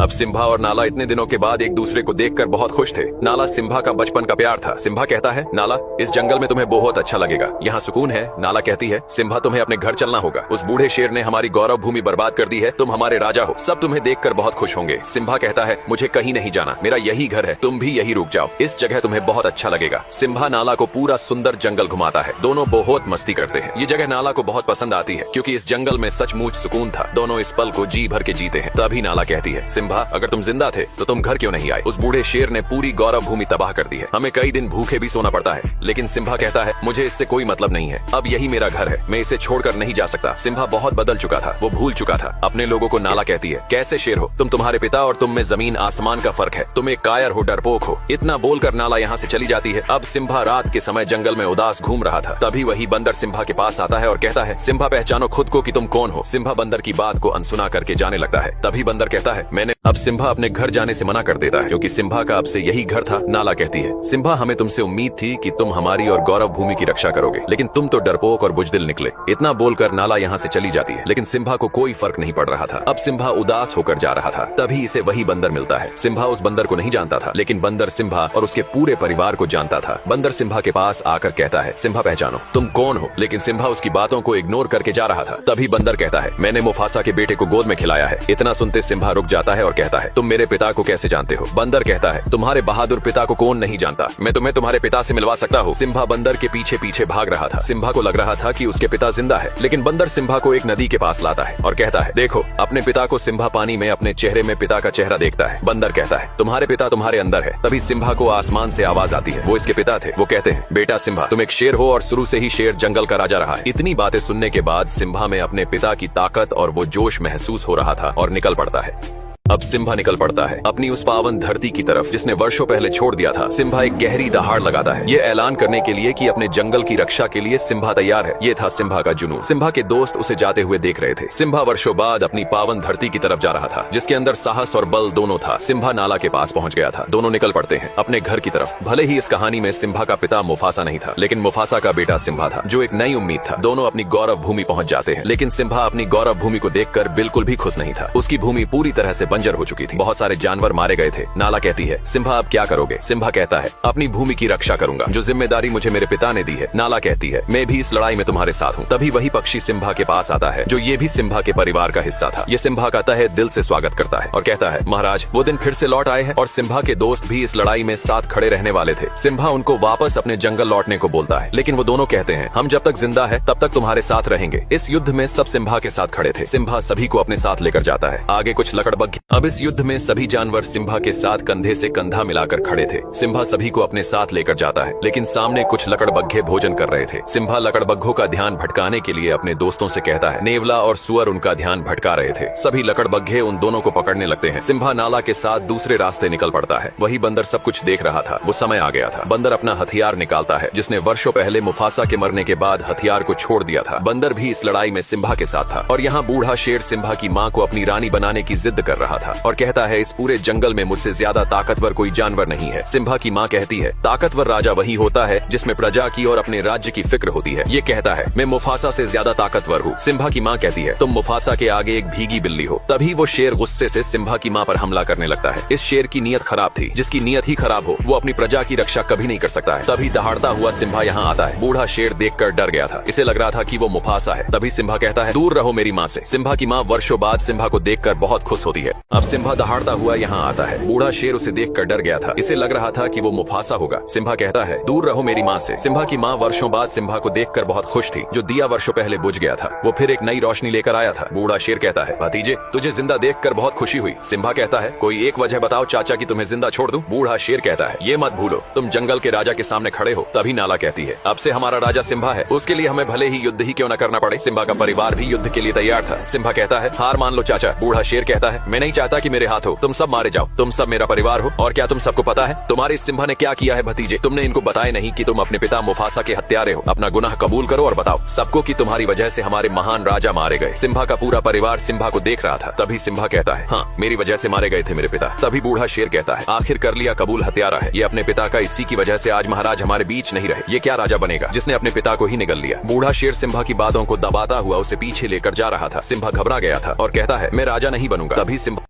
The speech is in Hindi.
अब सिम्बा और नाला इतने दिनों के बाद एक दूसरे को देखकर बहुत खुश थे। नाला सिम्बा का बचपन का प्यार था। सिम्बा कहता है, नाला इस जंगल में तुम्हें बहुत अच्छा लगेगा, यहाँ सुकून है। नाला कहती है, सिम्बा तुम्हें अपने घर चलना होगा, उस बूढ़े शेर ने हमारी गौरव भूमि बर्बाद कर दी है, तुम हमारे राजा हो, सब तुम्हें देखकर बहुत खुश होंगे। सिम्बा कहता है, मुझे कहीं नहीं जाना, मेरा यही घर है, तुम भी यही रुक जाओ, इस जगह तुम्हें बहुत अच्छा लगेगा। सिम्बा नाला को पूरा सुंदर जंगल घुमाता है, दोनों बहुत मस्ती करते हैं। ये जगह नाला को बहुत पसंद आती है क्योंकि इस जंगल में सचमुच सुकून था। दोनों इस पल को जी भर के जीते हैं। तभी नाला कहती है, सिम्बा अगर तुम जिंदा थे तो तुम घर क्यों नहीं आए? उस बूढ़े शेर ने पूरी गौरव भूमि तबाह कर दी है, हमें कई दिन भूखे भी सोना पड़ता है। लेकिन सिम्बा कहता है, मुझे इससे कोई मतलब नहीं है, अब यही मेरा घर है, मैं इसे छोड़कर नहीं जा सकता। सिम्बा बहुत बदल चुका था, वो भूल चुका था अपने लोगों को। नाला कहती है, कैसे शेर हो तुम, तुम्हारे पिता और तुम में जमीन आसमान का फर्क है, तुम एक कायर हो, डरपोक हो। इतना बोलकर नाला यहाँ से चली जाती है। अब सिम्बा रात के समय जंगल में उदास घूम रहा था। तभी वही बंदर सिम्बा के पास आता है और कहता है, सिम्बा पहचानो खुद को कि तुम कौन हो। सिम्बा बंदर की बात को अनसुना करके जाने लगता है। तभी बंदर कहता है, मैंने। अब सिम्बा अपने घर जाने से मना कर देता है क्योंकि सिम्बा का अब से यही घर था। नाला कहती है, सिम्बा हमें तुमसे उम्मीद थी कि तुम हमारी और गौरव भूमि की रक्षा करोगे, लेकिन तुम तो डरपोक और बुजदिल निकले। इतना बोलकर नाला यहाँ से चली जाती है, लेकिन सिम्बा को कोई फर्क नहीं पड़ रहा था। अब सिम्बा उदास होकर जा रहा था। तभी इसे वही बंदर मिलता है। सिम्बा उस बंदर को नहीं जानता था, लेकिन बंदर सिम्बा और उसके पूरे परिवार को जानता था। बंदर सिम्बा के पास आकर कहता है, सिम्बा पहचानो तुम कौन हो। लेकिन सिम्बा उसकी बातों को इग्नोर करके जा रहा था। तभी बंदर कहता है, मैंने मुफासा के बेटे को गोद में खिलाया है। इतना सुनते सिम्बा रुक जाता है और कहता है, तुम मेरे पिता को कैसे जानते हो? बंदर कहता है, तुम्हारे बहादुर पिता को कौन नहीं जानता, मैं तुम्हें तुम्हारे पिता से मिलवा सकता हूँ। सिम्बा बंदर के पीछे पीछे भाग रहा था। सिम्बा को लग रहा था कि उसके पिता जिंदा है, लेकिन बंदर सिम्बा को एक नदी के पास लाता है और कहता है, देखो अपने पिता को। सिम्बा पानी में अपने चेहरे में पिता का चेहरा देखता है। बंदर कहता है, तुम्हारे पिता तुम्हारे अंदर है। तभी सिम्बा को आसमान से आवाज आती है, वो इसके पिता थे। वो कहते हैं, बेटा सिम्बा तुम एक शेर हो और शुरू से ही शेर जंगल का राजा रहा है। इतनी बातें सुनने के बाद सिम्बा में अपने पिता की ताकत और वो जोश महसूस हो रहा था और निकल पड़ता है। अब सिम्बा निकल पड़ता है अपनी उस पावन धरती की तरफ जिसने वर्षों पहले छोड़ दिया था। सिम्बा एक गहरी दहाड़ लगाता है, ये ऐलान करने के लिए कि अपने जंगल की रक्षा के लिए सिम्बा तैयार है। ये था सिम्बा का जुनून। सिम्बा के दोस्त उसे जाते हुए देख रहे थे। सिम्बा वर्षों बाद अपनी पावन धरती की तरफ जा रहा था, जिसके अंदर साहस और बल दोनों था। सिम्बा नाला के पास पहुंच गया था। दोनों निकल पड़ते हैं अपने घर की तरफ। भले ही इस कहानी में सिम्बा का पिता मुफासा नहीं था, लेकिन मुफासा का बेटा सिम्बा था, जो एक नई उम्मीद था। दोनों अपनी गौरव भूमि पहुंच जाते हैं, लेकिन सिम्बा अपनी गौरव भूमि को देखकर बिल्कुल भी खुश नहीं था। उसकी भूमि पूरी तरह से बंजर हो चुकी थी, बहुत सारे जानवर मारे गए थे। नाला कहती है, सिम्बा अब क्या करोगे? सिम्बा कहता है, अपनी भूमि की रक्षा करूंगा, जो जिम्मेदारी मुझे मेरे पिता ने दी है। नाला कहती है, मैं भी इस लड़ाई में तुम्हारे साथ हूँ। तभी वही पक्षी सिम्बा के पास आता है, जो ये भी सिम्बा के परिवार का हिस्सा था। ये सिम्बा का तहे दिल से स्वागत करता है और कहता है, महाराज वो दिन फिर से लौट आए हैं और सिम्बा के दोस्त भी इस लड़ाई में साथ खड़े रहने वाले थे। सिम्बा उनको वापस अपने जंगल लौटने को बोलता है, लेकिन वो दोनों कहते हैं, हम जब तक जिंदा है तब तक तुम्हारे साथ रहेंगे। इस युद्ध में सब सिम्बा के साथ खड़े थे। सिम्बा सभी को अपने साथ लेकर जाता है। आगे कुछ लकड़बग्घे। अब इस युद्ध में सभी जानवर सिम्बा के साथ कंधे से कंधा मिलाकर खड़े थे। सिम्बा सभी को अपने साथ लेकर जाता है, लेकिन सामने कुछ लकड़बग्घे भोजन कर रहे थे। सिम्बा लकड़बग्घों का ध्यान भटकाने के लिए अपने दोस्तों से कहता है। नेवला और सुअर उनका ध्यान भटका रहे थे। सभी लकड़बग्घे उन दोनों को पकड़ने लगते हैं। सिम्बा नाला के साथ दूसरे रास्ते निकल पड़ता है। वही बंदर सब कुछ देख रहा था। वो समय आ गया था। बंदर अपना हथियार निकालता है, जिसने वर्षों पहले मुफासा के मरने के बाद हथियार को छोड़ दिया था। बंदर भी इस लड़ाई में सिम्बा के साथ था और यहाँ बूढ़ा शेर सिम्बा की माँ को अपनी रानी बनाने की जिद कर रहा था और कहता है, इस पूरे जंगल में मुझसे ज्यादा ताकतवर कोई जानवर नहीं है। सिम्बा की माँ कहती है, ताकतवर राजा वही होता है जिसमें प्रजा की और अपने राज्य की फिक्र होती है। ये कहता है, मैं मुफासा से ज्यादा ताकतवर हूँ। सिम्बा की माँ कहती है, तुम मुफासा के आगे एक भीगी बिल्ली हो। तभी वो शेर गुस्से से सिम्बा की माँ पर हमला करने लगता है। इस शेर की नीयत खराब थी। जिसकी नीयत ही खराब हो वो अपनी प्रजा की रक्षा कभी नहीं कर सकता है। तभी दहाड़ता हुआ सिम्बा यहाँ आता है। बूढ़ा शेर देखकर डर गया था। इसे लग रहा था कि वो मुफासा है। तभी सिम्बा कहता है, दूर रहो मेरी माँ से। सिम्बा की माँ वर्षों बाद सिम्बा को देखकर बहुत खुश होती है। अब सिम्बा दहाड़ता हुआ यहाँ आता है। बूढ़ा शेर उसे देखकर डर गया था। इसे लग रहा था कि वो मुफासा होगा। सिम्बा कहता है, दूर रहो मेरी माँ से। सिम्बा की माँ वर्षों बाद सिम्बा को देखकर बहुत खुश थी। जो दिया वर्षों पहले बुझ गया था वो फिर एक नई रोशनी लेकर आया था। बूढ़ा शेर कहता है, भतीजे तुझे जिंदा देखकर बहुत खुशी हुई। सिम्बा कहता है, कोई एक वजह बताओ चाचा की तुम्हें जिंदा छोड़ दूं। बूढ़ा शेर कहता है, ये मत भूलो तुम जंगल के राजा के सामने खड़े हो। तभी नाला कहती है, अब से हमारा राजा सिम्बा है, उसके लिए हमें भले ही युद्ध ही क्यों न करना पड़े। सिम्बा का परिवार भी युद्ध के लिए तैयार था। सिम्बा कहता है, हार मान लो चाचा। बूढ़ा शेर कहता है, मैं नहीं चाहता कि मेरे हाथ हो, तुम सब मारे जाओ। तुम सब मेरा परिवार हो और क्या तुम सबको पता है तुम्हारे इस सिम्बा ने क्या किया है भतीजे? तुमने इनको बताया नहीं कि तुम अपने पिता मुफासा के हत्यारे हो। अपना गुनाह कबूल करो और बताओ सबको कि तुम्हारी वजह से हमारे महान राजा मारे गए। सिम्बा का पूरा परिवार सिम्बा को देख रहा था। तभी सिम्बा कहता है, हाँ मेरी वजह से मारे गए थे मेरे पिता। तभी बूढ़ा शेर कहता है, आखिर कर लिया कबूल हत्यारा है। ये अपने पिता का, इसी की वजह से आज महाराज हमारे बीच नहीं रहे। ये क्या राजा बनेगा जिसने अपने पिता को ही निगल लिया। बूढ़ा शेर सिम्बा की बातों को दबाता हुआ उसे पीछे लेकर जा रहा था। सिम्बा घबरा गया था और कहता है, मैं राजा नहीं बनूंगा। तभी सिम्बा